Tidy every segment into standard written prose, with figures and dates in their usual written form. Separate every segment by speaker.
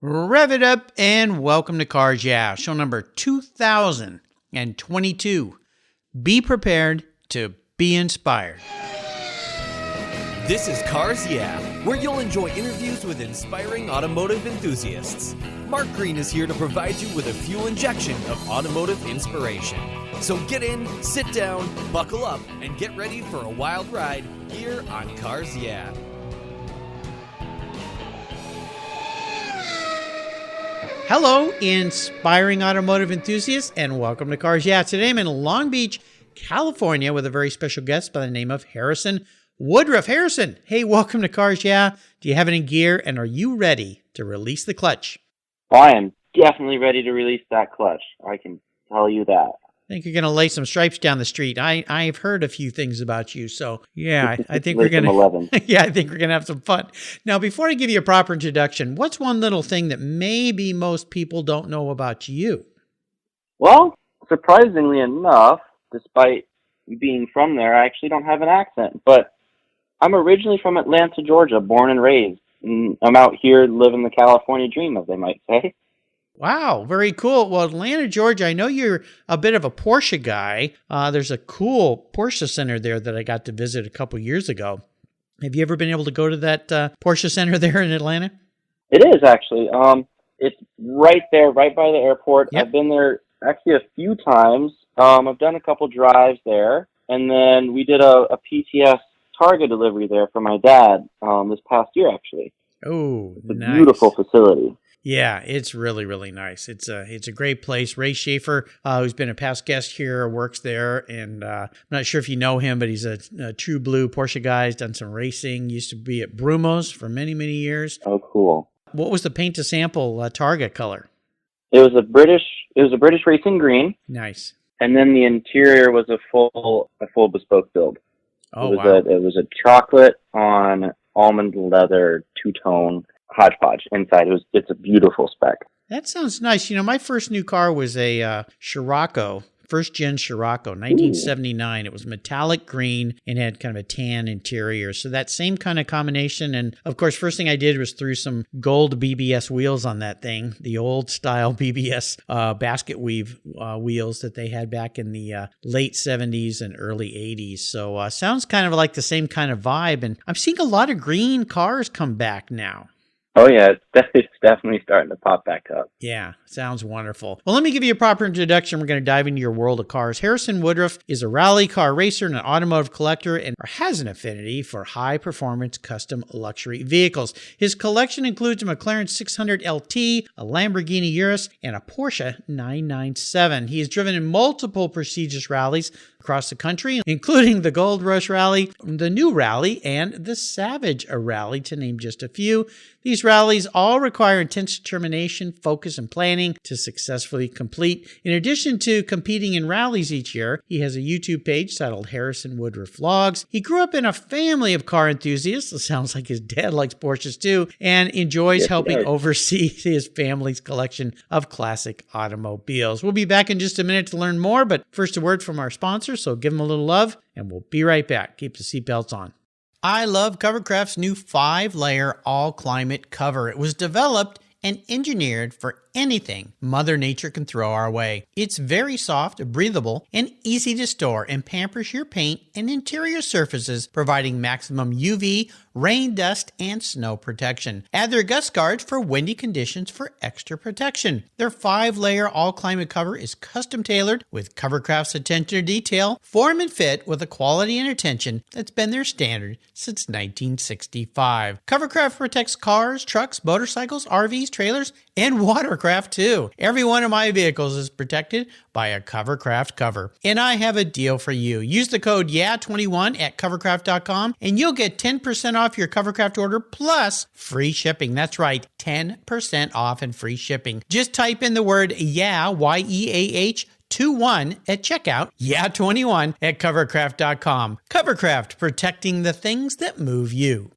Speaker 1: Rev it up and welcome to Cars Yeah, show number 2022. Be prepared to be inspired.
Speaker 2: This is Cars Yeah, where you'll enjoy interviews with inspiring automotive enthusiasts. Mark Green is here to provide you with a fuel injection of automotive inspiration. So get in, sit down, buckle up, and get ready for a wild ride here on Cars Yeah.
Speaker 1: Hello, inspiring automotive enthusiasts, and welcome to Cars Yeah. Today I'm in Long Beach, California, with a very special guest by the name of Harrison Woodruff. Harrison, hey, welcome to Cars Yeah. Do you have any gear, and are you ready to release the clutch?
Speaker 3: I am definitely ready to release that clutch. I can tell you that.
Speaker 1: I think you're going to lay some stripes down the street. I've heard a few things about you, so yeah, I think we're going to. Yeah, I think we're going to have some fun. Now, before I give you a proper introduction, what's one little thing that maybe most people don't know about you?
Speaker 3: Well, surprisingly enough, despite being from there, I actually don't have an accent. But I'm originally from Atlanta, Georgia, born and raised. And I'm out here living the California dream, as they might say.
Speaker 1: Wow, very cool. Well, Atlanta, Georgia, I know you're a bit of a Porsche guy. There's a cool Porsche center there that I got to visit a couple years ago. Have you ever been able to go to that Porsche center there in Atlanta?
Speaker 3: It is, actually. It's right there, right by the airport.
Speaker 1: Yep.
Speaker 3: I've been there actually a few times. I've done a couple drives there. And then we did a PTS Targa delivery there for my dad this past year, actually.
Speaker 1: Oh,
Speaker 3: it's a
Speaker 1: nice.
Speaker 3: Beautiful facility.
Speaker 1: Yeah, it's really, really nice. It's a great place. Ray Schaefer, who's been a past guest here, works there, and I'm not sure if you know him, but he's a true blue Porsche guy. He's done some racing. Used to be at Brumos for many, many years.
Speaker 3: Oh, cool.
Speaker 1: What was the paint to sample Targa color?
Speaker 3: It was a British racing green.
Speaker 1: Nice.
Speaker 3: And then the interior was a full bespoke build.
Speaker 1: Oh, wow.
Speaker 3: It was a chocolate on almond leather two-tone hodgepodge inside. It's a beautiful spec.
Speaker 1: That sounds nice. You know, my first new car was a Scirocco, first gen Scirocco, 1979. Ooh. It was metallic green and had kind of a tan interior. So that same kind of combination. And of course, first thing I did was threw some gold BBS wheels on that thing, the old style BBS basket weave wheels that they had back in the late 70s and early 80s. So sounds kind of like the same kind of vibe. And I'm seeing a lot of green cars come back now.
Speaker 3: Oh, yeah, it's definitely starting to pop back up.
Speaker 1: Yeah, sounds wonderful. Well, let me give you a proper introduction. We're going to dive into your world of cars. Harrison Woodruff is a rally car racer and an automotive collector and has an affinity for high-performance custom luxury vehicles. His collection includes a McLaren 600 LT, a Lamborghini Urus, and a Porsche 997. He has driven in multiple prestigious rallies across the country, including the Gold Rush Rally, the New Rally, and the Savage Rally, to name just a few. These rallies all require intense determination, focus, and planning to successfully complete. In addition to competing in rallies each year, he has a YouTube page titled Harrison Woodruff Vlogs. He grew up in a family of car enthusiasts. It sounds like his dad likes Porsches too, and enjoys helping oversee his family's collection of classic automobiles. We'll be back in just a minute to learn more, but first a word from our sponsor, so give them a little love, and we'll be right back. Keep the seatbelts on. I love Covercraft's new 5-layer all-climate cover. It was developed and engineered for anything Mother Nature can throw our way. It's very soft, breathable, and easy to store and pampers your paint and interior surfaces, providing maximum UV, rain, dust, and snow protection. Add their gust guards for windy conditions for extra protection. Their 5-layer all-climate cover is custom-tailored with Covercraft's attention to detail, form and fit with a quality and attention that's been their standard since 1965. Covercraft protects cars, trucks, motorcycles, RVs, trailers, and watercraft too. Every one of my vehicles is protected by a Covercraft cover. And I have a deal for you. Use the code YEAH21 at covercraft.com and you'll get 10% off your Covercraft order plus free shipping. That's right, 10% off and free shipping. Just type in the word YEAH, Y-E-A-H, 21 at checkout, YEAH21 at covercraft.com. Covercraft, protecting the things that move you.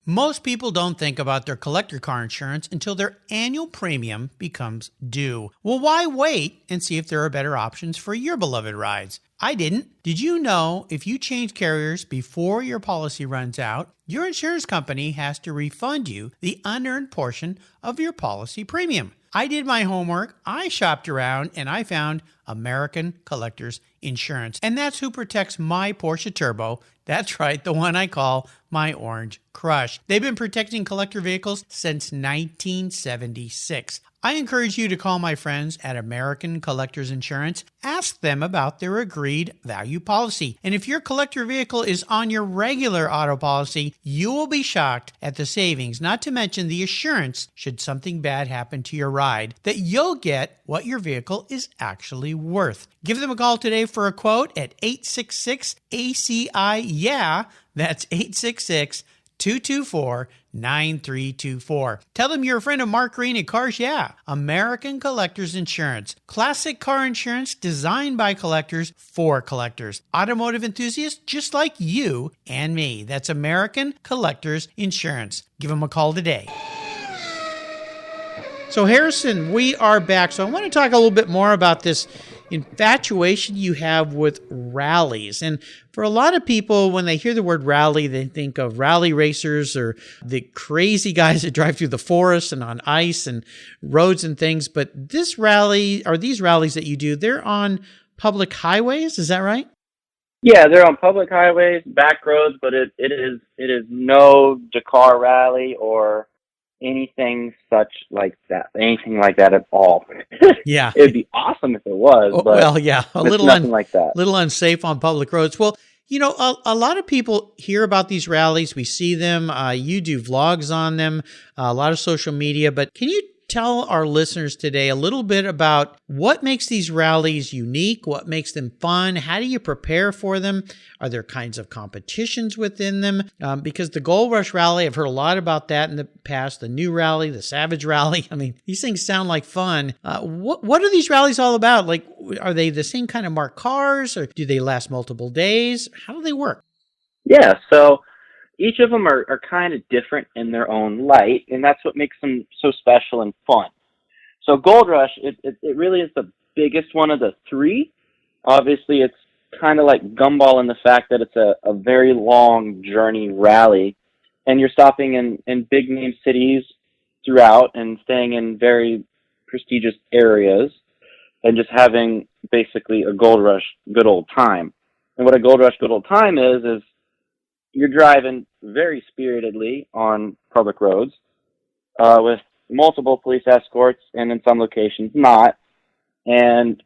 Speaker 1: Most people don't think about their collector car insurance until their annual premium becomes due. Well, why wait and see if there are better options for your beloved rides? I didn't. Did you know if you change carriers before your policy runs out, your insurance company has to refund you the unearned portion of your policy premium? I did my homework, I shopped around, and I found American Collectors Insurance. And that's who protects my Porsche Turbo. That's right, the one I call my Orange Crush. They've been protecting collector vehicles since 1976. I encourage you to call my friends at American Collectors Insurance. Ask them about their agreed value policy. And if your collector vehicle is on your regular auto policy, you will be shocked at the savings, not to mention the assurance, should something bad happen to your ride, that you'll get what your vehicle is actually worth. Give them a call today for a quote at 866-ACI-YEAH. That's 866-224-9324. Tell them you're a friend of Mark Green at Cars Yeah! American Collectors Insurance. Classic car insurance designed by collectors for collectors. Automotive enthusiasts just like you and me. That's American Collectors Insurance. Give them a call today. So Harrison, we are back. So I want to talk a little bit more about this infatuation you have with rallies. And for a lot of people, when they hear the word rally, they think of rally racers or the crazy guys that drive through the forest and on ice and roads and things. But this rally, or these rallies that you do, they're on public highways. Is that right?
Speaker 3: Yeah, they're on public highways, back roads, but it is no Dakar rally or anything like that at all.
Speaker 1: Yeah.
Speaker 3: It'd be awesome if it was, but
Speaker 1: well, yeah,
Speaker 3: nothing like that.
Speaker 1: Little unsafe on public roads. Well, you know, a lot of people hear about these rallies. We see them. You do vlogs on them, a lot of social media. But can you tell our listeners today a little bit about what makes these rallies unique? What makes them fun? How do you prepare for them? Are there kinds of competitions within them? Because the Gold Rush Rally, I've heard a lot about that in the past. The New Rally, the Savage Rally. I mean, these things sound like fun. What are these rallies all about? Like, are they the same kind of marked cars, or do they last multiple days? How do they work?
Speaker 3: Yeah, so each of them are kind of different in their own light, and that's what makes them so special and fun. So Gold Rush, it really is the biggest one of the three. Obviously, it's kind of like Gumball in the fact that it's a very long journey rally, and you're stopping in big name cities throughout and staying in very prestigious areas and just having basically a Gold Rush good old time. And what a Gold Rush good old time is you're driving very spiritedly on public roads with multiple police escorts, and in some locations not, and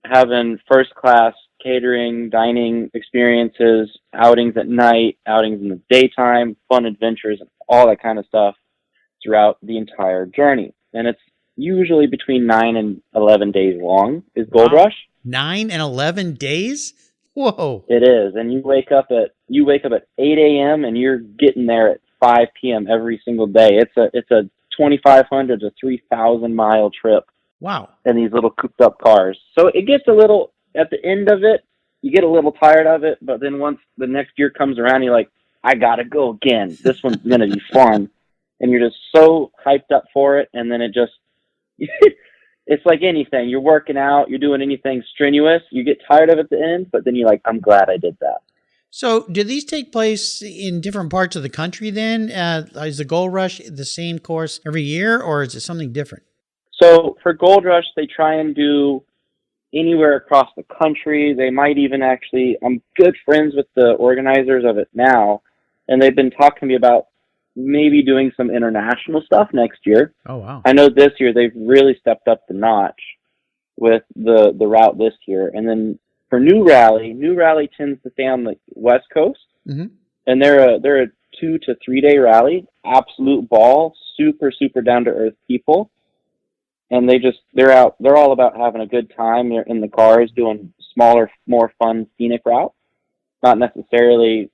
Speaker 3: having first-class catering, dining experiences, outings at night, outings in the daytime, fun adventures, and all that kind of stuff throughout the entire journey. And it's usually between 9 and 11 days long is Gold Rush. 9
Speaker 1: and 11 days? Whoa.
Speaker 3: It is. And you wake up at 8 a.m. and you're getting there at 5 p.m. every single day. It's a 2,500 to 3,000 mile trip.
Speaker 1: Wow.
Speaker 3: In these little cooped up cars. So it gets a little, at the end of it, you get a little tired of it, but then once the next year comes around, you're like, I gotta go again. This one's gonna be fun. And you're just so hyped up for it, and then it just, it's like anything. You're working out, you're doing anything strenuous, you get tired of it at the end, but then you're like, I'm glad I did that.
Speaker 1: So do these take place in different parts of the country then? Is the Gold Rush the same course every year, or is it something different?
Speaker 3: So for Gold Rush, they try and do anywhere across the country. They might even actually, I'm good friends with the organizers of it now, and they've been talking to me about maybe doing some international stuff next year.
Speaker 1: Oh, wow.
Speaker 3: I know this year they've really stepped up the notch with the route this year. And then for New Rally tends to stay on the West Coast, and they're a 2 to 3 day rally, absolute ball, super, super down to earth people. And they're all about having a good time. They're in the cars doing smaller, more fun, scenic routes, not necessarily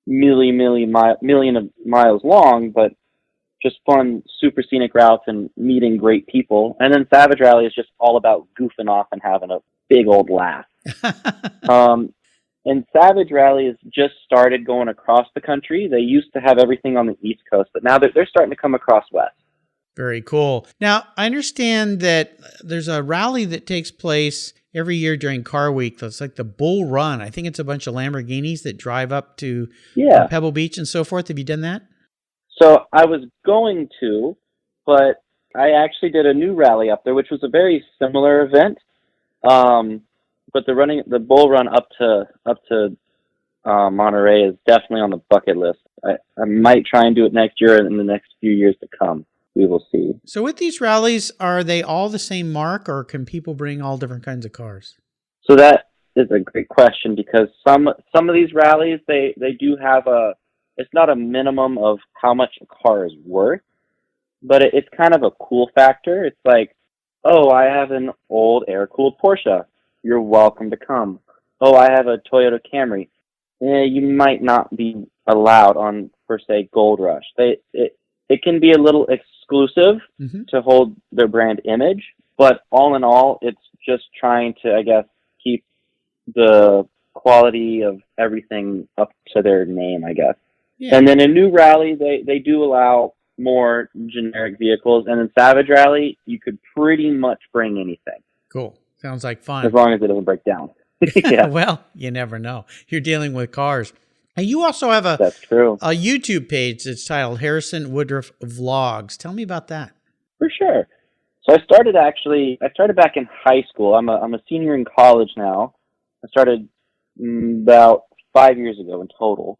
Speaker 3: million of miles long, but just fun, super scenic routes and meeting great people. And then Savage Rally is just all about goofing off and having a big old laugh. And Savage Rally has just started going across the country. They used to have everything on the East Coast, but now they're starting to come across west.
Speaker 1: Very cool. Now, I understand that there's a rally that takes place every year during Car Week. It's like the Bull Run. I think it's a bunch of Lamborghinis that drive up to Pebble Beach and so forth. Have you done that?
Speaker 3: So I was going to, but I actually did a new rally up there, which was a very similar event. But the Bull Run up to Monterey is definitely on the bucket list. I might try and do it next year and in the next few years to come. We will see.
Speaker 1: So with these rallies, are they all the same mark, or can people bring all different kinds of cars?
Speaker 3: So that is a great question, because some of these rallies, they do have it's not a minimum of how much a car is worth, but it's kind of a cool factor. It's like, oh, I have an old air-cooled Porsche. You're welcome to come. Oh, I have a Toyota Camry. You might not be allowed on, per se, Gold Rush. It can be a little exclusive to hold their brand image, but all in all, it's just trying to, I guess, keep the quality of everything up to their name, I guess. Yeah. And then in New Rally, they do allow more generic vehicles, and in Savage Rally, you could pretty much bring anything.
Speaker 1: Cool. Sounds like fun.
Speaker 3: As long as it doesn't break down. Yeah.
Speaker 1: Well, you never know. You're dealing with cars. And you also have
Speaker 3: That's true.
Speaker 1: a YouTube page that's titled Harrison Woodruff Vlogs. Tell me about that.
Speaker 3: For sure. So I started back in high school. I'm a senior in college now. I started about 5 years ago in total.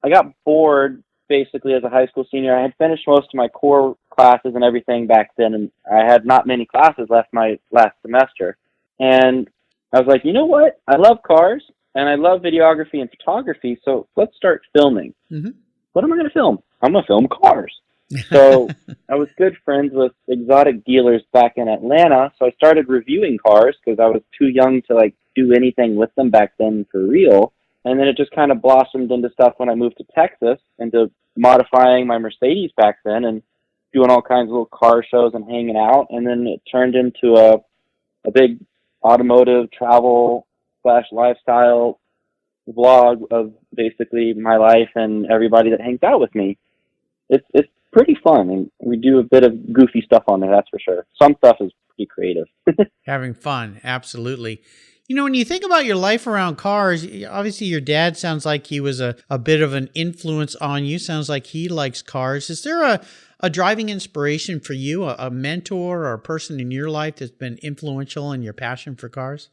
Speaker 3: I got bored basically as a high school senior. I had finished most of my core classes and everything back then, and I had not many classes left my last semester. And I was like, you know what? I love cars, and I love videography and photography, so let's start filming. What am I going to film? I'm going to film cars. So I was good friends with exotic dealers back in Atlanta, so I started reviewing cars because I was too young to do anything with them back then for real. And then it just kind of blossomed into stuff when I moved to Texas, into modifying my Mercedes back then and doing all kinds of little car shows and hanging out. And then it turned into a big automotive travel / lifestyle vlog of basically my life and everybody that hangs out with me. It's pretty fun, and we do a bit of goofy stuff on there, that's for sure. Some stuff is pretty creative.
Speaker 1: Having fun, absolutely. You know, when you think about your life around cars, obviously your dad sounds like he was a bit of an influence on you. Sounds like he likes cars. Is there a driving inspiration for you, a mentor or a person in your life that's been influential in your passion for cars?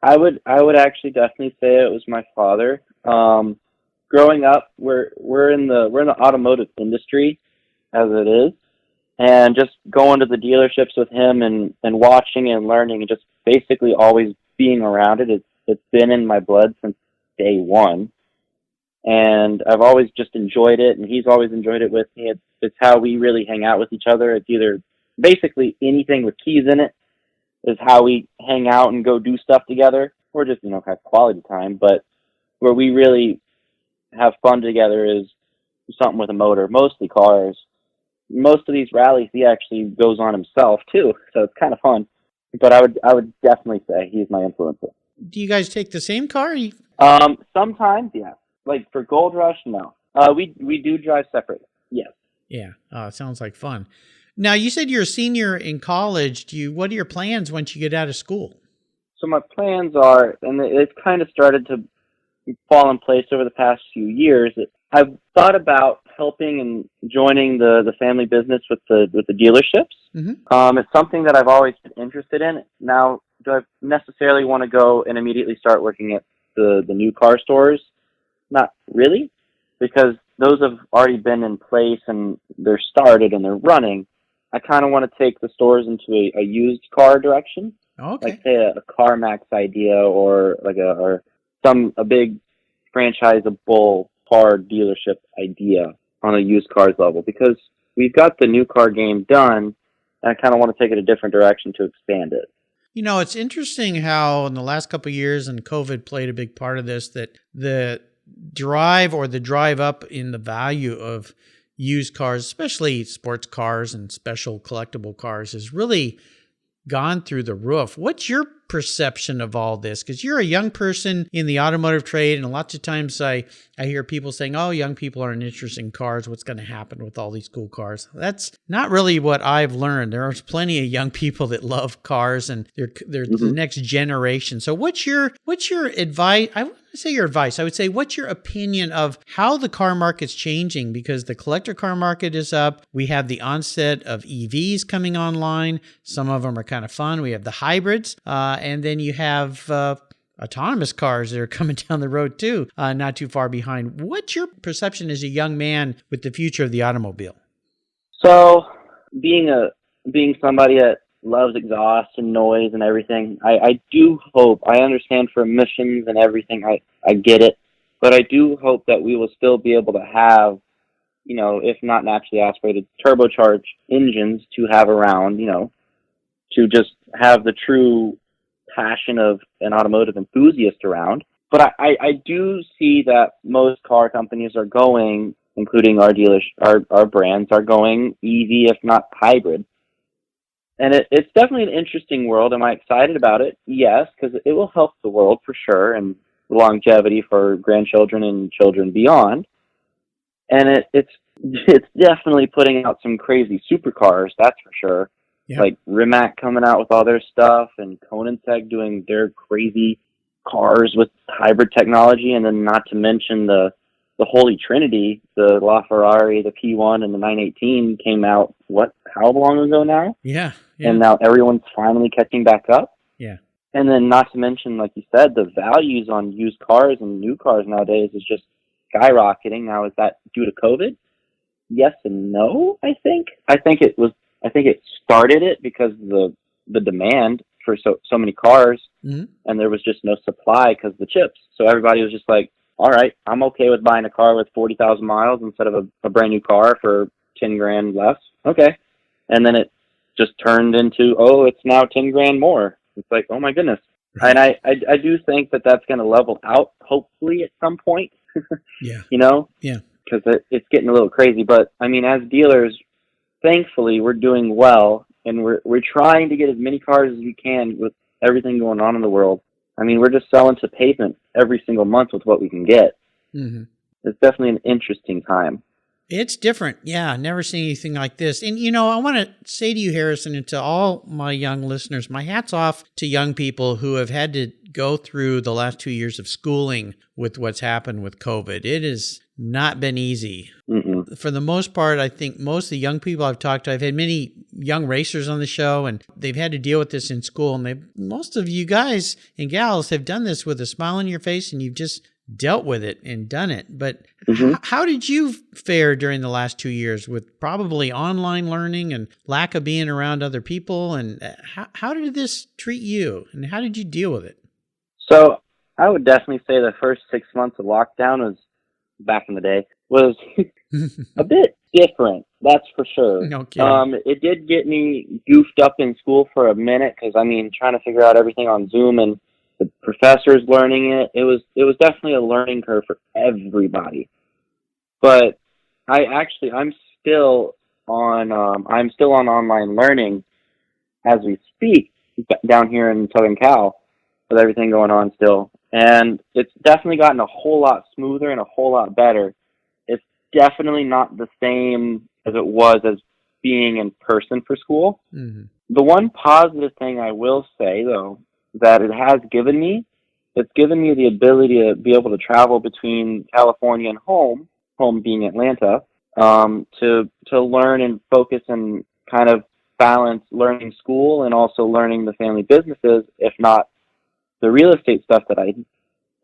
Speaker 3: I would actually definitely say it was my father. Growing up, we're in the automotive industry as it is, and just going to the dealerships with him and watching and learning and just basically always being around it. It's been in my blood since day one, and I've always just enjoyed it, and he's always enjoyed it with me. It's how we really hang out with each other. It's either basically anything with keys in it is how we hang out and go do stuff together, or just have quality time. But where we really have fun together is something with a motor, mostly cars. Most of these rallies he actually goes on himself too, so it's kind of fun. But I would definitely say he's my influencer.
Speaker 1: Do you guys take the same car?
Speaker 3: Sometimes, yeah. Like for Gold Rush, no. We do drive separately. Yes.
Speaker 1: Yeah. Oh, it sounds like fun. Now, you said you're a senior in college. What are your plans once you get out of school?
Speaker 3: So my plans are, and it's kind of started to fall in place over the past few years. I've thought about helping and joining the family business with the dealerships. It's something that I've always been interested in. Now, do I necessarily want to go and immediately start working at the new car stores? Not really, because those have already been in place and they're started and they're running. I kind of want to take the stores into a used car direction.
Speaker 1: Okay.
Speaker 3: Like say a CarMax idea, or like a big franchisable car dealership idea on a used cars level, because we've got the new car game done, and I kind of want to take it a different direction to expand it.
Speaker 1: You know, it's interesting how in the last couple of years, and COVID played a big part of this, that the drive up in the value of used cars, especially sports cars and special collectible cars, has really gone through the roof. What's your perception of all this? Because you're a young person in the automotive trade, and lots of times I hear people saying, oh, young people aren't interested in cars. What's going to happen with all these cool cars? That's not really what I've learned. There's plenty of young people that love cars, and they're the next generation. So what's your advice? I wouldn't say your advice. I would say, what's your opinion of how the car market's changing? Because the collector car market is up. We have the onset of EVs coming online. Some of them are kind of fun. We have the hybrids. And then you have autonomous cars that are coming down the road too, not too far behind. What's your perception as a young man with the future of the automobile?
Speaker 3: So, being somebody that loves exhaust and noise and everything, I do hope, I understand for emissions and everything, I get it, but I do hope that we will still be able to have, if not naturally aspirated, turbocharged engines to have around, to just have the true passion of an automotive enthusiast around. But I do see that most car companies are going, including our dealers, our brands are going EV, if not hybrid. And it's definitely an interesting world. Am I excited about it? Yes, because it will help the world for sure, and longevity for grandchildren and children beyond. And it's definitely putting out some crazy supercars, that's for sure. Yeah. Like Rimac coming out with all their stuff, and Koenigsegg doing their crazy cars with hybrid technology, and then not to mention the Holy Trinity, the LaFerrari, the P1, and the 918 came out, how long ago now?
Speaker 1: Yeah.
Speaker 3: And now everyone's finally catching back up.
Speaker 1: Yeah.
Speaker 3: And then not to mention, like you said, the values on used cars and new cars nowadays is just skyrocketing. Now, is that due to COVID? Yes and no, I think. I think it started it because the demand for so many cars, and there was just no supply because of the chips. So everybody was just like, all right, I'm okay with buying a car with 40,000 miles instead of a brand new car for 10 grand less. Okay. And then it just turned into, it's now 10 grand more. It's like, oh my goodness. Right. And I do think that that's going to level out, hopefully at some point.
Speaker 1: Yeah.
Speaker 3: Yeah. Because it's getting a little crazy. But I mean, as dealers, thankfully we're doing well, and we're trying to get as many cars as we can with everything going on in the world. I mean, we're just selling to pavement every single month with what we can get. Mm-hmm. It's definitely an interesting time.
Speaker 1: It's different. Yeah, never seen anything like this. And, I want to say to you, Harrison, and to all my young listeners, my hat's off to young people who have had to go through the last 2 years of schooling with what's happened with COVID. It has not been easy. Mm-mm. For the most part, I think most of the young people I've talked to, I've had many young racers on the show, and they've had to deal with this in school. And most of you guys and gals have done this with a smile on your face, and you've just dealt with it and done it. But how did you fare during the last 2 years with probably online learning and lack of being around other people? And how did this treat you, and how did you deal with it?
Speaker 3: So I would definitely say the first 6 months of lockdown was, back in the day, was a bit different. That's for sure.
Speaker 1: Okay.
Speaker 3: It did get me goofed up in school for a minute because, trying to figure out everything on Zoom and the professors learning it. It was definitely a learning curve for everybody. But I'm still on online learning as we speak down here in Southern Cal with everything going on still. And it's definitely gotten a whole lot smoother and a whole lot better. It's definitely not the same as it was as being in person for school. Mm-hmm. The one positive thing I will say, though, that it has given me, it's given me the ability to be able to travel between California and home being Atlanta, to learn and focus and kind of balance learning school and also learning the family businesses, if not the real estate stuff that I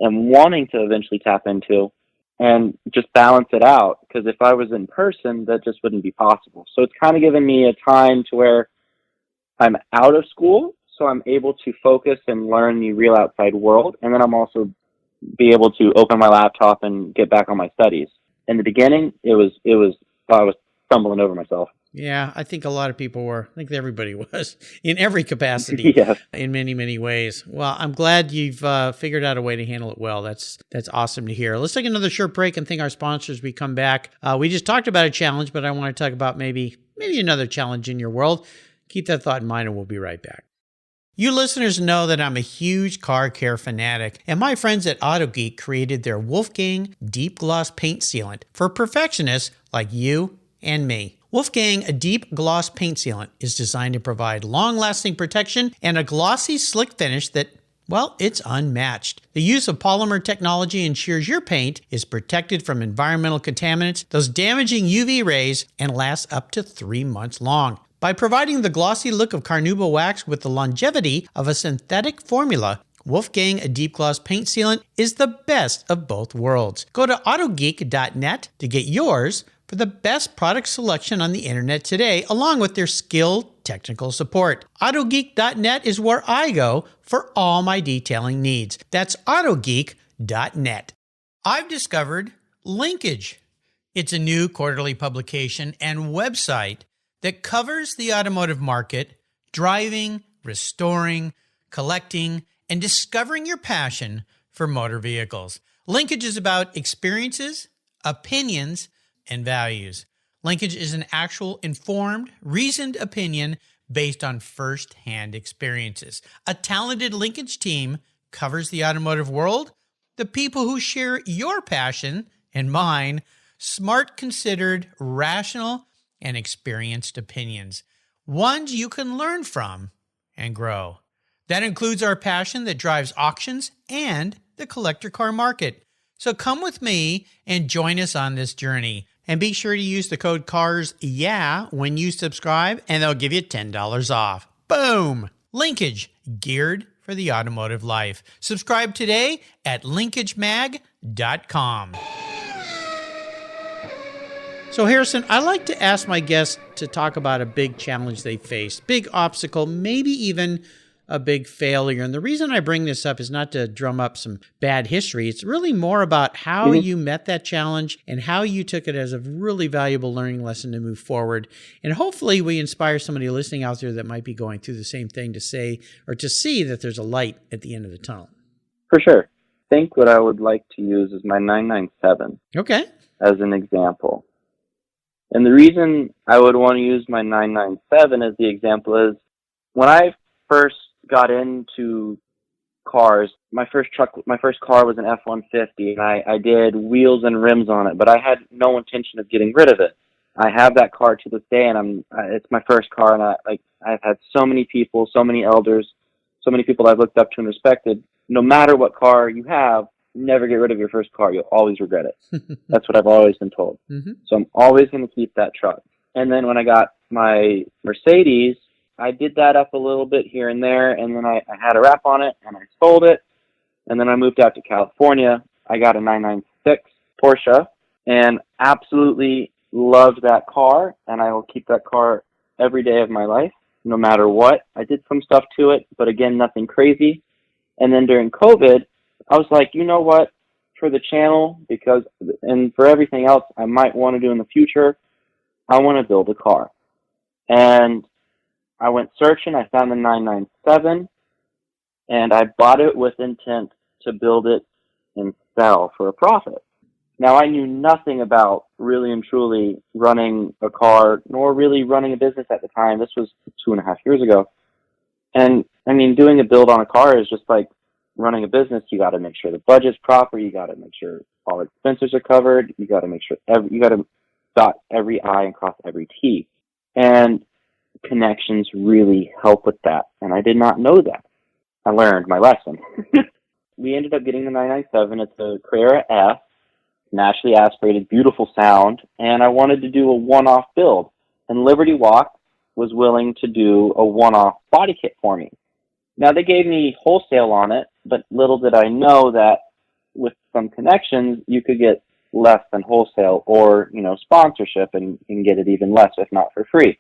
Speaker 3: am wanting to eventually tap into, and just balance it out. Because if I was in person, that just wouldn't be possible. So it's kind of given me a time to where I'm out of school, so I'm able to focus and learn the real outside world, and then I'm also be able to open my laptop and get back on my studies. In the beginning, I was stumbling over myself.
Speaker 1: Yeah, I think a lot of people were. I think everybody was in every capacity, in many, many ways. Well, I'm glad you've figured out a way to handle it well. That's awesome to hear. Let's take another short break and thank our sponsors as we come back. We just talked about a challenge, but I want to talk about maybe another challenge in your world. Keep that thought in mind, and we'll be right back. You listeners know that I'm a huge car care fanatic, and my friends at AutoGeek created their Wolfgang Deep Gloss Paint Sealant for perfectionists like you and me. Wolfgang Deep Gloss Paint Sealant is designed to provide long-lasting protection and a glossy, slick finish that, well, it's unmatched. The use of polymer technology ensures your paint is protected from environmental contaminants, those damaging UV rays, and lasts up to 3 months long. By providing the glossy look of carnauba wax with the longevity of a synthetic formula, Wolfgang Deep Gloss Paint Sealant is the best of both worlds. Go to autogeek.net to get yours for the best product selection on the internet today, along with their skilled technical support. Autogeek.net is where I go for all my detailing needs. That's autogeek.net. I've discovered Linkage. It's a new quarterly publication and website that covers the automotive market, driving, restoring, collecting, and discovering your passion for motor vehicles. Linkage is about experiences, opinions, and values. Linkage is an actual informed, reasoned opinion based on first-hand experiences. A talented Linkage team covers the automotive world, the people who share your passion and mine, smart, considered, rational, and experienced opinions, ones you can learn from and grow. That includes our passion that drives auctions and the collector car market. So come with me and join us on this journey. And be sure to use the code CARSYEAH when you subscribe, and they'll give you $10 off. Boom! Linkage, geared for the automotive life. Subscribe today at linkagemag.com. So Harrison, I like to ask my guests to talk about a big challenge they faced, big obstacle, maybe even a big failure. And the reason I bring this up is not to drum up some bad history. It's really more about how you met that challenge and how you took it as a really valuable learning lesson to move forward. And hopefully we inspire somebody listening out there that might be going through the same thing to say or to see that there's a light at the end of the tunnel.
Speaker 3: For sure. I think what I would like to use is my 997 as an example. And the reason I would want to use my 997 as the example is when I first got into cars, my first car was an F-150, and I did wheels and rims on it, but I had no intention of getting rid of it. I have that car to this day, and it's my first car, and I've had so many people, so many elders, so many people I've looked up to and respected. No matter what car you have, never get rid of your first car. You'll always regret it. That's what I've always been told. So I'm always going to keep that truck. And then when I got my Mercedes, I did that up a little bit here and there, and then I had a wrap on it, and I sold it. And then I moved out to California. I got a 996 Porsche, and absolutely loved that car, and I will keep that car every day of my life, no matter what. I did some stuff to it, but again, nothing crazy. And then during COVID, I was like, you know what, for the channel, and for everything else I might want to do in the future, I want to build a car. And I went searching, I found the 997, and I bought it with intent to build it and sell for a profit. Now, I knew nothing about really and truly running a car, nor really running a business at the time. This was 2.5 years ago. And, I mean, doing a build on a car is just like running a business. You got to make sure the budget's proper. You got to make sure all expenses are covered. You got to make sure you got to dot every I and cross every T. And connections really help with that. And I did not know that. I learned my lesson. We ended up getting the 997. It's a Carrera F, naturally aspirated, beautiful sound. And I wanted to do a one-off build. And Liberty Walk was willing to do a one-off body kit for me. Now, they gave me wholesale on it, but little did I know that with some connections, you could get less than wholesale or, sponsorship and get it even less, if not for free.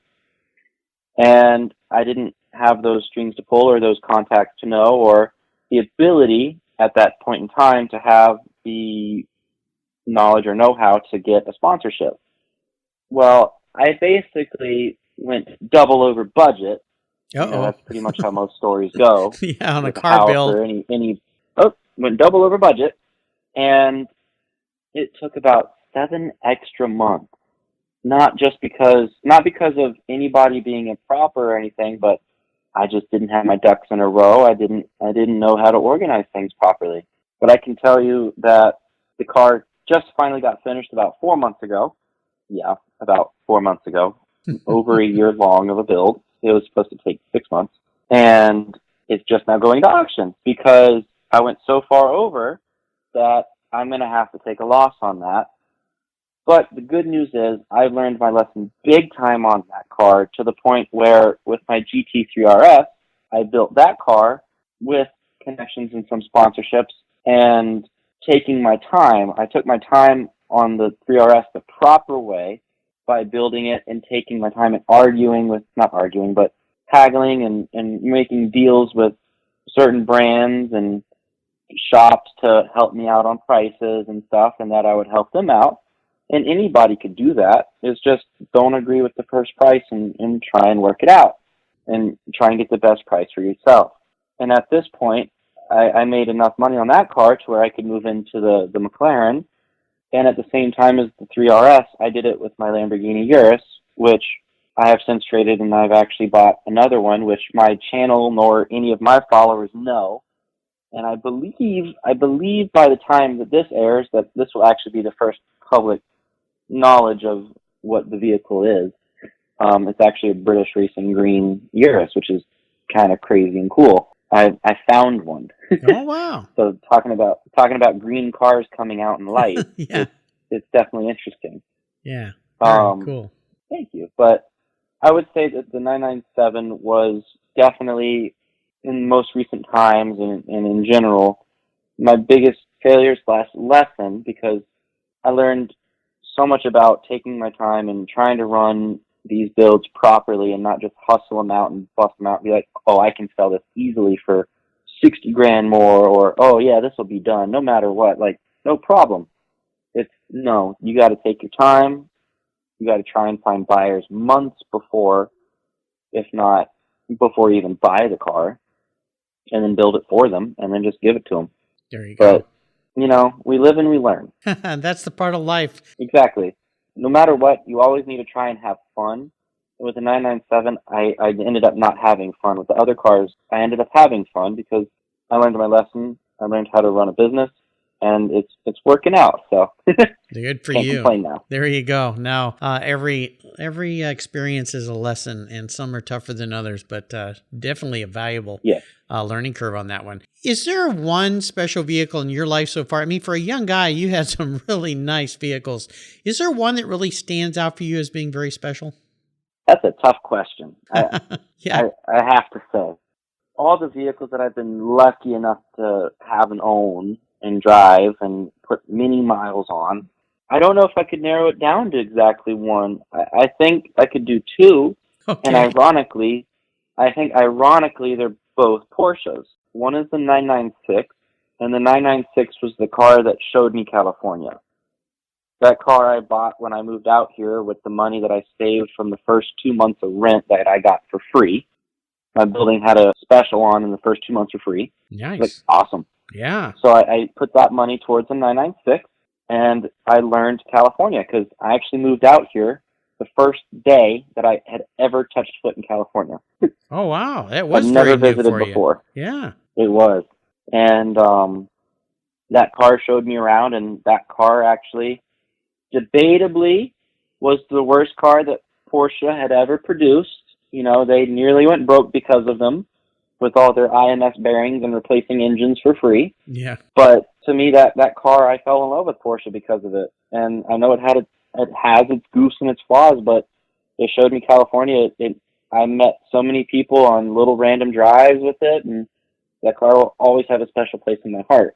Speaker 3: And I didn't have those strings to pull or those contacts to know or the ability at that point in time to have the knowledge or know-how to get a sponsorship. Well, I basically went double over budget. That's pretty much how most stories go.
Speaker 1: Yeah, on a car build.
Speaker 3: Or went double over budget, and it took about 7 extra months. Not because of anybody being improper or anything, but I just didn't have my ducks in a row. I didn't know how to organize things properly. But I can tell you that the car just finally got finished about 4 months ago. Yeah, about 4 months ago. Over a year long of a build. It was supposed to take 6 months. And it's just now going to auction because I went so far over that I'm going to have to take a loss on that. But the good news is I learned my lesson big time on that car to the point where with my GT3 RS, I built that car with connections and some sponsorships and taking my time. I took my time on the 3RS the proper way by building it and taking my time and not arguing, but haggling and making deals with certain brands and shops to help me out on prices and stuff, and that I would help them out. And anybody could do that. It's just don't agree with the first price and try and work it out and try and get the best price for yourself. And at this point, I made enough money on that car to where I could move into the McLaren. And at the same time as the 3RS, I did it with my Lamborghini Urus, which I have since traded, and I've actually bought another one, which my channel nor any of my followers know. And I believe by the time that this airs, that this will actually be the first public knowledge of what the vehicle is. It's actually a British racing green Urus, which is kind of crazy and cool. I found one.
Speaker 1: Oh wow!
Speaker 3: So talking about green cars coming out in light,
Speaker 1: Yeah.
Speaker 3: it's definitely interesting.
Speaker 1: Yeah. Very cool.
Speaker 3: Thank you. But I would say that the 997 was definitely, in most recent times and in general, my biggest failure/lesson, because I learned so much about taking my time and trying to run these builds properly and not just hustle them out and bust them out and be like, oh, I can sell this easily for 60 grand more, or, oh yeah, this will be done no matter what. Like, no problem. No, you got to take your time. You got to try and find buyers months before, if not before you even buy the car, and then build it for them and then just give it to them.
Speaker 1: There you go.
Speaker 3: But, we live and we learn.
Speaker 1: That's the part of life.
Speaker 3: Exactly. No matter what, you always need to try and have fun. With the 997, I ended up not having fun. With the other cars, I ended up having fun because I learned my lesson. I learned how to run a business, and it's working out. So
Speaker 1: good for
Speaker 3: can't
Speaker 1: you.
Speaker 3: complain now.
Speaker 1: There you go. Now, every experience is a lesson, and some are tougher than others, but definitely a valuable learning curve on that one. Is there one special vehicle in your life so far? I mean, for a young guy, you had some really nice vehicles. Is there one that really stands out for you as being very special?
Speaker 3: That's a tough question.
Speaker 1: Yeah.
Speaker 3: I have to say, all the vehicles that I've been lucky enough to have and own and drive and put many miles on, I don't know if I could narrow it down to exactly one. I think I could do two. Okay. And ironically, they're both Porsches. One is the 996, and the 996 was the car that showed me California. That car I bought when I moved out here with the money that I saved from the first 2 months of rent that I got for free. My building had a special on in the first 2 months for free.
Speaker 1: Nice.
Speaker 3: Like, awesome.
Speaker 1: Yeah.
Speaker 3: So I put that money towards the 996, and I learned California because I actually moved out here the first day that I had ever touched foot in California.
Speaker 1: Oh, wow. That was
Speaker 3: I've
Speaker 1: very
Speaker 3: never
Speaker 1: new
Speaker 3: visited
Speaker 1: for
Speaker 3: before.
Speaker 1: You. Yeah.
Speaker 3: It was. And that car showed me around, and that car actually debatably was the worst car that Porsche had ever produced. They nearly went broke because of them with all their IMS bearings and replacing engines for free.
Speaker 1: Yeah.
Speaker 3: But to me, that car, I fell in love with Porsche because of it. And I know it has its goofs and its flaws, but it showed me California. I met so many people on little random drives with it, and that car will always have a special place in my heart.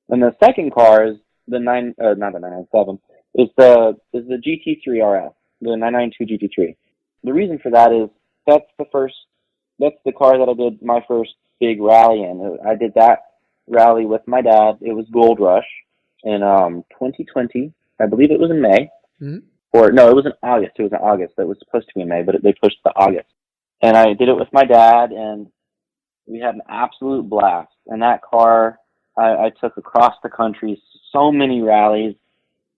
Speaker 3: And the second car is the not the 997. Is the GT3 RS, the 992 GT3. The reason for that is that's the car that I did my first big rally in. I did that rally with my dad. It was Gold Rush in 2020. I believe it was in May. Mm-hmm. Or no, it was in August. It was in August. It was supposed to be in May, but they pushed to August. And I did it with my dad, and we had an absolute blast. And that car I took across the country, so many rallies.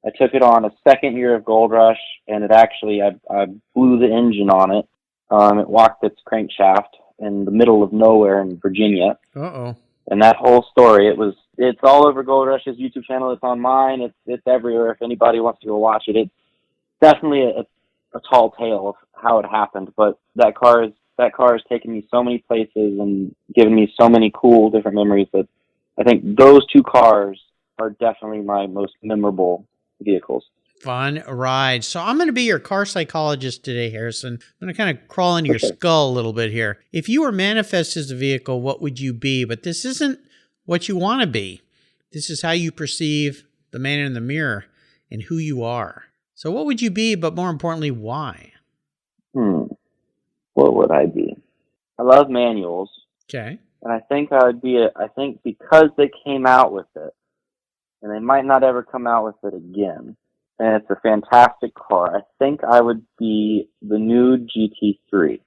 Speaker 3: I took it on a second year of Gold Rush, and it actually, I blew the engine on it. It walked its crankshaft, in the middle of nowhere in Virginia.
Speaker 1: Uh-oh.
Speaker 3: And that whole story, it's all over Gold Rush's YouTube channel. It's on mine. It's everywhere. If anybody wants to go watch it, it's definitely a tall tale of how it happened. But that car has taken me so many places and given me so many cool different memories that I think those two cars are definitely my most memorable vehicles.
Speaker 1: Fun ride. So I'm going to be your car psychologist today, Harrison. I'm going to kind of crawl into your skull a little bit here. If you were manifest as a vehicle, what would you be? But this isn't what you want to be. This is how you perceive the man in the mirror and who you are. So what would you be, but more importantly, why?
Speaker 3: What would I be? I love manuals.
Speaker 1: Okay.
Speaker 3: And I think I would be I think because they came out with it, and they might not ever come out with it again, and it's a fantastic car, I think I would be the new GT3.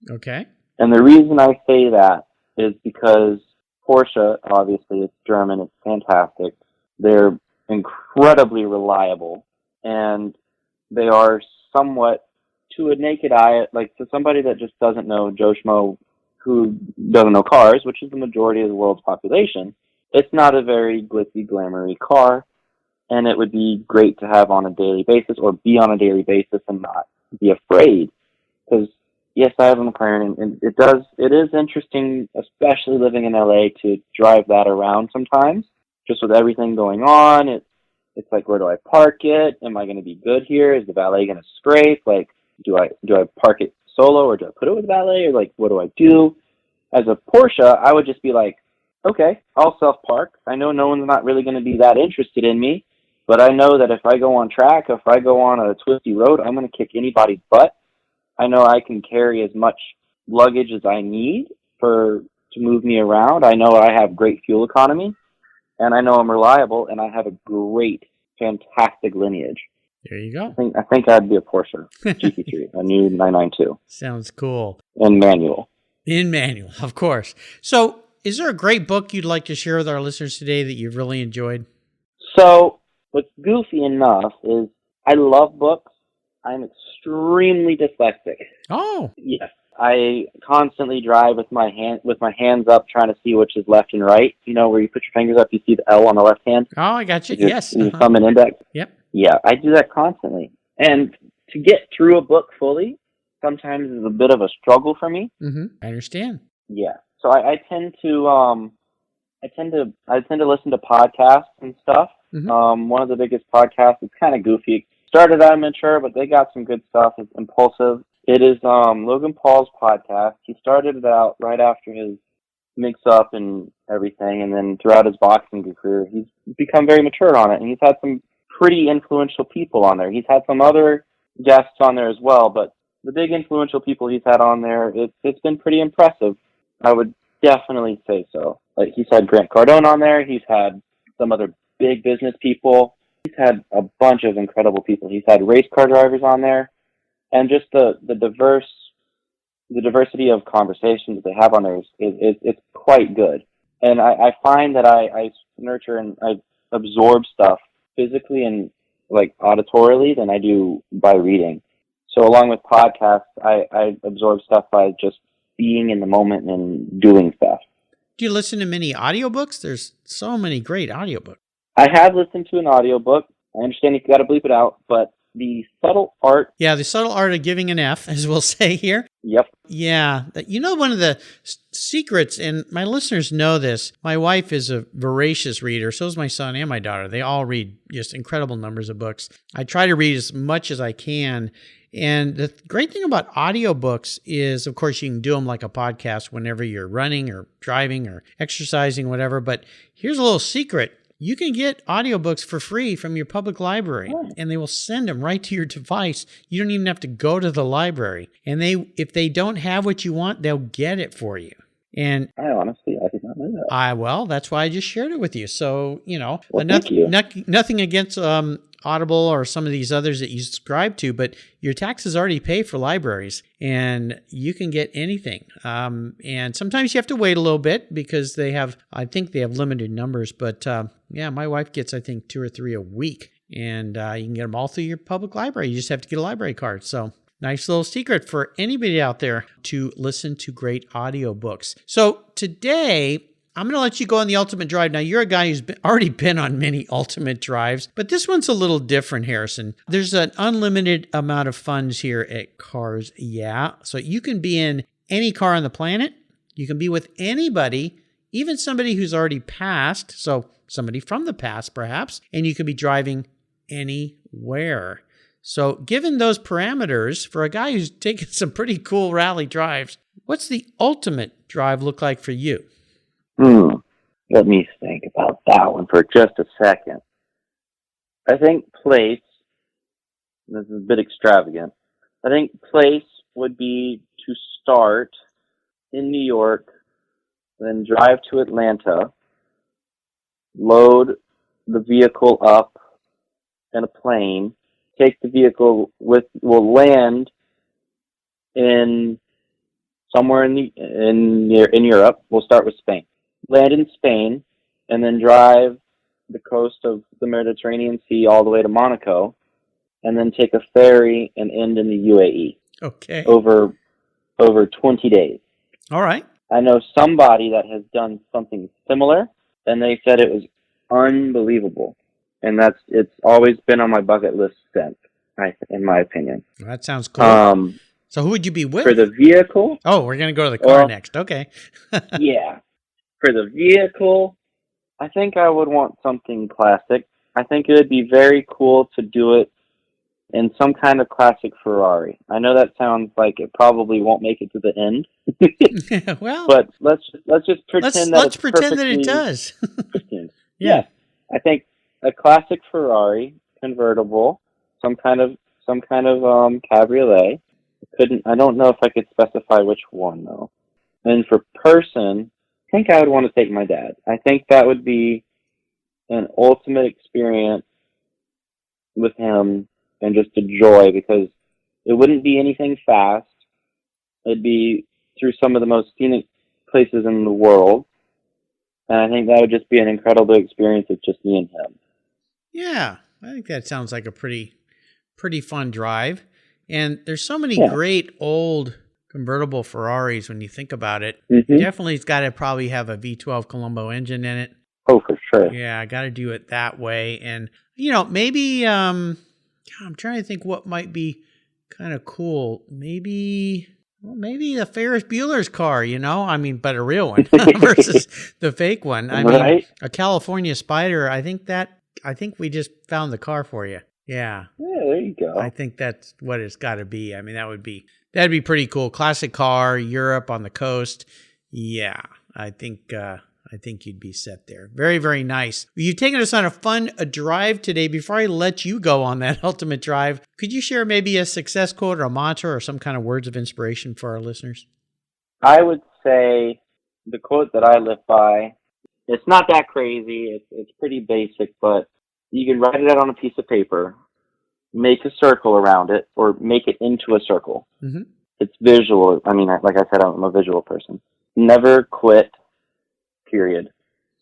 Speaker 1: Okay.
Speaker 3: And the reason I say that is because Porsche, obviously, it's German, it's fantastic. They're incredibly reliable, and they are somewhat, to a naked eye, like to somebody that just doesn't know, Joe Schmo, who doesn't know cars, which is the majority of the world's population, it's not a very glitzy, glamoury car, and it would be great to have on a daily basis, or be on a daily basis and not be afraid. Because, yes, I have a McLaren, and it is interesting, especially living in LA, to drive that around sometimes, just with everything going on. It's like, where do I park it? Am I going to be good here? Is the valet going to scrape? Like, do I park it solo, or do I put it with valet, or like, what do I do? As a Porsche, I would just be like, okay, I'll self-park. I know no one's not really going to be that interested in me, but I know that if I go on track, if I go on a twisty road, I'm going to kick anybody's butt. I know I can carry as much luggage as I need to move me around. I know I have great fuel economy, and I know I'm reliable, and I have a great, fantastic lineage.
Speaker 1: There you go.
Speaker 3: I think I'd be a Porsche GT3, a new 992.
Speaker 1: Sounds cool.
Speaker 3: In manual.
Speaker 1: In manual, of course. So is there a great book you'd like to share with our listeners today that you've really enjoyed?
Speaker 3: So what's goofy enough is I love books. I'm extremely dyslexic.
Speaker 1: Oh.
Speaker 3: Yes. I constantly drive with my hands up, trying to see which is left and right. You know, where you put your fingers up, you see the L on the left hand.
Speaker 1: Oh, I got you. Yes.
Speaker 3: Your thumb and index.
Speaker 1: Yep.
Speaker 3: Yeah, I do that constantly. And to get through a book fully sometimes is a bit of a struggle for me.
Speaker 1: Mm-hmm. I understand.
Speaker 3: Yeah. So I tend to listen to podcasts and stuff. Mm-hmm. One of the biggest podcasts is kind of goofy. Started out immature, but they got some good stuff. It's impulsive. It is Logan Paul's podcast. He started it out right after his mix-up and everything, and then throughout his boxing career, he's become very mature on it, and he's had some pretty influential people on there. He's had some other guests on there as well, but the big influential people he's had on there, it's been pretty impressive. I would definitely say so. Like, he's had Grant Cardone on there. He's had some other big business people. He's had a bunch of incredible people. He's had race car drivers on there. And just the diversity of conversations that they have on there it's quite good. And I find that I nurture and I absorb stuff physically and like auditorily than I do by reading. So along with podcasts, I absorb stuff by just being in the moment and doing stuff.
Speaker 1: Do you listen to many audiobooks? There's so many great audiobooks.
Speaker 3: I have listened to an audiobook. I understand you've got to bleep it out, but The Subtle Art.
Speaker 1: Yeah, The Subtle Art of Giving an F, as we'll say here.
Speaker 3: Yep.
Speaker 1: Yeah. You know, one of the secrets, and my listeners know this, my wife is a voracious reader. So is my son and my daughter. They all read just incredible numbers of books. I try to read as much as I can. And the great thing about audiobooks is, of course, you can do them like a podcast whenever you're running or driving or exercising, whatever. But here's a little secret. You can get audiobooks for free from your public library, and they will send them right to your device. You don't even have to go to the library. And if they don't have what you want, they'll get it for you. And
Speaker 3: I did not know that.
Speaker 1: Well, that's why I just shared it with you. So, you know,
Speaker 3: thank you.
Speaker 1: Nothing against Audible or some of these others that you subscribe to, but your taxes already pay for libraries, and you can get anything. And sometimes you have to wait a little bit because I think they have limited numbers, but yeah, my wife gets, I think, 2 or 3 a week, and you can get them all through your public library. You just have to get a library card. So Nice little secret for anybody out there to listen to great audiobooks. So today, I'm going to let you go on the ultimate drive. Now, you're a guy who's already been on many ultimate drives, but this one's a little different, Harrison. There's an unlimited amount of funds here at Cars Yeah. So you can be in any car on the planet. You can be with anybody, even somebody who's already passed. So somebody from the past, perhaps, and you can be driving anywhere. So given those parameters, for a guy who's taken some pretty cool rally drives, what's the ultimate drive look like for you?
Speaker 3: Let me think about that one for just a second. I think place, this is a bit extravagant, I think place would be to start in New York, then drive to Atlanta, load the vehicle up in a plane, take the vehicle will land in somewhere in Europe. We'll start with Spain. Land in Spain, and then drive the coast of the Mediterranean Sea all the way to Monaco, and then take a ferry and end in the UAE.
Speaker 1: Okay.
Speaker 3: Over 20 days.
Speaker 1: All right.
Speaker 3: I know somebody that has done something similar, and they said it was unbelievable. And it's always been on my bucket list since, in my opinion.
Speaker 1: That sounds cool. So who would you be with?
Speaker 3: For the vehicle?
Speaker 1: Oh, we're going to go to the car next. Okay.
Speaker 3: Yeah. For the vehicle, I think I would want something classic. I think it would be very cool to do it in some kind of classic Ferrari. I know that sounds like it probably won't make it to the end.
Speaker 1: Well,
Speaker 3: but let's just pretend
Speaker 1: let's pretend that it does.
Speaker 3: Yeah. I think a classic Ferrari convertible, some kind of cabriolet. I don't know if I could specify which one though. And for person, I think I would want to take my dad. I think that would be an ultimate experience with him and just a joy, because it wouldn't be anything fast. It'd be through some of the most scenic places in the world. And I think that would just be an incredible experience with just me and him.
Speaker 1: Yeah, I think that sounds like a pretty fun drive. And there's so many great old convertible Ferraris when you think about it.
Speaker 3: Mm-hmm.
Speaker 1: Definitely it's got to probably have a V12 Colombo engine in it.
Speaker 3: Oh, for sure.
Speaker 1: Yeah, I got to do it that way. And, maybe, I'm trying to think what might be kind of cool. Maybe the Ferris Bueller's car, but a real one versus the fake one. I mean, a California Spider, I think we just found the car for you. Yeah.
Speaker 3: Yeah, there you go.
Speaker 1: I think that's what it's got to be. I mean, that'd be pretty cool. Classic car, Europe on the coast. Yeah, I think you'd be set there. Very, very nice. You've taken us on a fun drive today. Before I let you go on that ultimate drive, could you share maybe a success quote or a mantra or some kind of words of inspiration for our listeners?
Speaker 3: I would say the quote that I live by, it's not that crazy. It's pretty basic, but you can write it out on a piece of paper, make a circle around it, or make it into a circle. Mm-hmm. It's visual. I mean, like I said, I'm a visual person. Never quit, period.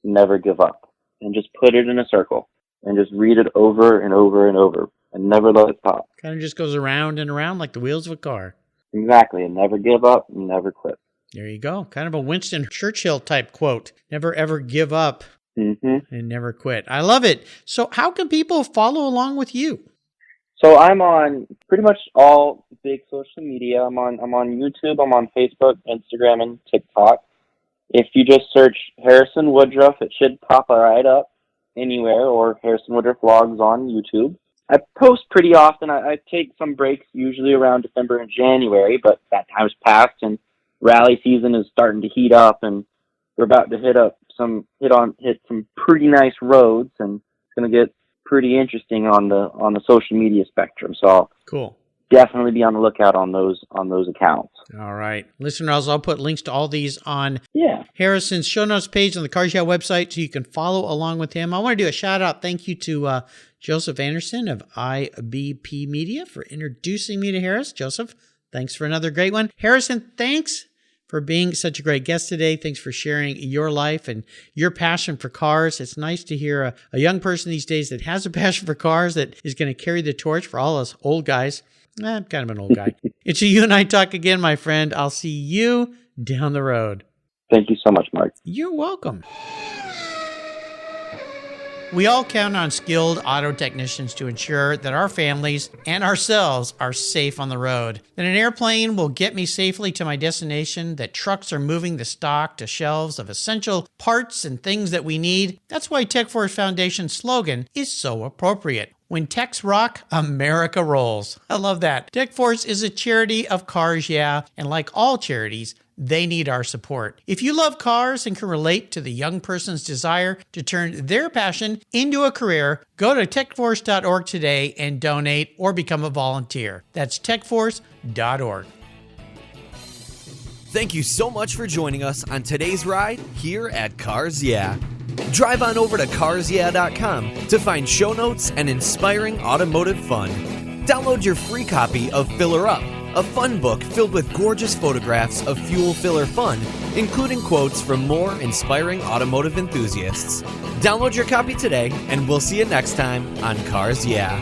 Speaker 3: Never give up. And just put it in a circle and just read it over and over and over and never let it stop.
Speaker 1: Kind of just goes around and around like the wheels of a car.
Speaker 3: Exactly. And never give up and never quit.
Speaker 1: There you go. Kind of a Winston Churchill type quote. Never ever give up. Mm-hmm. And never quit. I love it. So how can people follow along with you?
Speaker 3: So I'm on pretty much all big social media. I'm on YouTube. I'm on Facebook, Instagram, and TikTok. If you just search Harrison Woodruff, it should pop right up anywhere, or Harrison Woodruff Vlogs on YouTube. I post pretty often. I take some breaks, usually around December and January, but that time's passed, and rally season is starting to heat up, and we're about to hit some pretty nice roads, and it's going to get pretty interesting on the social media spectrum. So
Speaker 1: cool.
Speaker 3: Definitely be on the lookout on those accounts.
Speaker 1: All right. Listeners, I'll put links to all these on Harrison's show notes page on the Cars Yeah website so you can follow along with him. I want to do a shout out. Thank you to Joseph Anderson of IBP Media for introducing me to Harris. Joseph, thanks for another great one. Harrison, thanks for being such a great guest today. Thanks for sharing your life and your passion for cars. It's nice to hear a young person these days that has a passion for cars that is going to carry the torch for all us old guys. I'm kind of an old guy. It's You and I Talk again, my friend. I'll see you down the road.
Speaker 3: Thank you so much, Mark.
Speaker 1: You're welcome. We all count on skilled auto technicians to ensure that our families and ourselves are safe on the road. That an airplane will get me safely to my destination, that trucks are moving the stock to shelves of essential parts and things that we need. That's why TechForce Foundation's slogan is so appropriate. When techs rock, America rolls. I love that. TechForce is a charity of cars, yeah, and like all charities, they need our support. If you love cars and can relate to the young person's desire to turn their passion into a career, go to techforce.org today and donate or become a volunteer. That's techforce.org.
Speaker 2: Thank you so much for joining us on today's ride here at Cars Yeah. Drive on over to carsyeah.com to find show notes and inspiring automotive fun. Download your free copy of Filler Up, a fun book filled with gorgeous photographs of fuel filler fun, including quotes from more inspiring automotive enthusiasts. Download your copy today, and we'll see you next time on Cars Yeah.